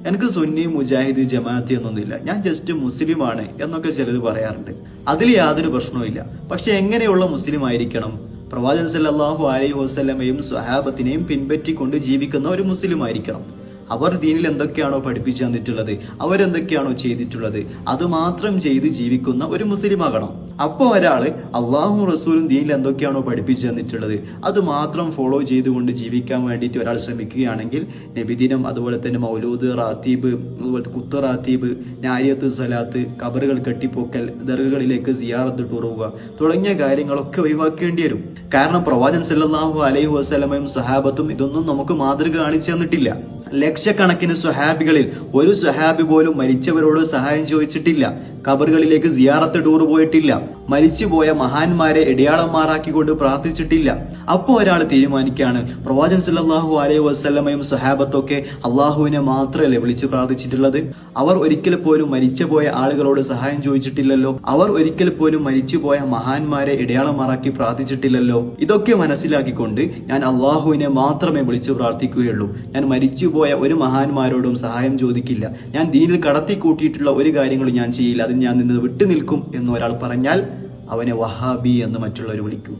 എനിക്ക് സുന്നി മുജാഹിദ് ജമാഅത്ത് എന്നൊന്നുമില്ല, ഞാൻ ജസ്റ്റ് മുസ്ലിമാണ് എന്നൊക്കെ ചിലർ പറയാറുണ്ട്. അതിൽ യാതൊരു പ്രശ്നവുമില്ല. പക്ഷെ എങ്ങനെയുള്ള മുസ്ലിം ആയിരിക്കണം? പ്രവാചകൻ സല്ലല്ലാഹു അലൈഹി വസല്ലമയും സ്വഹാബത്തിനെയും പിൻപറ്റിക്കൊണ്ട് ജീവിക്കുന്ന ഒരു മുസ്ലിം ആയിരിക്കണം. അവർ ദീനിൽ എന്തൊക്കെയാണോ പഠിപ്പിച്ചു തന്നിട്ടുള്ളത്, അവരെന്തൊക്കെയാണോ ചെയ്തിട്ടുള്ളത്, അത് മാത്രം ചെയ്ത് ജീവിക്കുന്ന ഒരു മുസ്ലിം ആകണം. അപ്പോൾ ഒരാള് അള്ളാഹും റസൂലും ദീനിൽ എന്തൊക്കെയാണോ പഠിപ്പിച്ചു തന്നിട്ടുള്ളത് അത് മാത്രം ഫോളോ ചെയ്തുകൊണ്ട് ജീവിക്കാൻ വേണ്ടിയിട്ട് ഒരാൾ ശ്രമിക്കുകയാണെങ്കിൽ നബിദിനം, അതുപോലെ തന്നെ മൗലൂദ്, റാത്തീബ്, അതുപോലെ കുത്ത് റാത്തീബ്, നാരിയത്ത് സലാത്ത്, കബറുകൾ കെട്ടിപ്പോക്കൽ, ദർഗകളിലേക്ക് സിയാറത്ത് ടൂറുക തുടങ്ങിയ കാര്യങ്ങളൊക്കെ ഒഴിവാക്കേണ്ടി വരും. കാരണം പ്രവാചകൻ സല്ലല്ലാഹു അലൈഹി വസല്ലമയും സ്വഹാബത്തും ഇതൊന്നും നമുക്ക് മാതൃക കാണിച്ചു തന്നിട്ടില്ല. ലക്ഷക്കണക്കിന് സ്വഹാബികളിൽ ഒരു സ്വഹാബി പോലും മരിച്ചവരോട് സഹായം ചോദിച്ചിട്ടില്ല, ഖബറുകളിലേക്ക് സിയാറത്ത് ടൂർ പോയിട്ടില്ല, മരിച്ചുപോയ മഹാന്മാരെ ഇടയാളന്മാരാക്കിക്കൊണ്ട് പ്രാർത്ഥിച്ചിട്ടില്ല. അപ്പോൾ ഒരാൾ തീരുമാനിക്കുകയാണ് പ്രവാചകൻ സല്ലല്ലാഹു അലൈഹി വസല്ലമയും സ്വഹാബത്തൊക്കെ അള്ളാഹുവിനെ മാത്രമല്ലേ വിളിച്ച് പ്രാർത്ഥിച്ചിട്ടുള്ളത്, അവർ ഒരിക്കൽ പോലും മരിച്ചുപോയ ആളുകളോട് സഹായം ചോദിച്ചിട്ടില്ലല്ലോ, അവർ ഒരിക്കൽ പോലും മരിച്ചുപോയ മഹാന്മാരെ ഇടയാളന്മാരാക്കി പ്രാർത്ഥിച്ചിട്ടില്ലല്ലോ. ഇതൊക്കെ മനസ്സിലാക്കിക്കൊണ്ട് ഞാൻ അള്ളാഹുവിനെ മാത്രമേ വിളിച്ച് പ്രാർത്ഥിക്കുകയുള്ളൂ, ഞാൻ മരിച്ചുപോയ ഒരു മഹാന്മാരോടും സഹായം ചോദിക്കില്ല, ഞാൻ ദീനിൽ കടത്തിക്കൂട്ടിയിട്ടുള്ള ഒരു കാര്യങ്ങളും ഞാൻ ചെയ്യില്ല, അതിന് ഞാൻ നിന്ന് വിട്ടു നിൽക്കും എന്ന് ഒരാൾ പറഞ്ഞാൽ അവനെ വഹാബി എന്ന് മറ്റുള്ളവർ വിളിക്കും.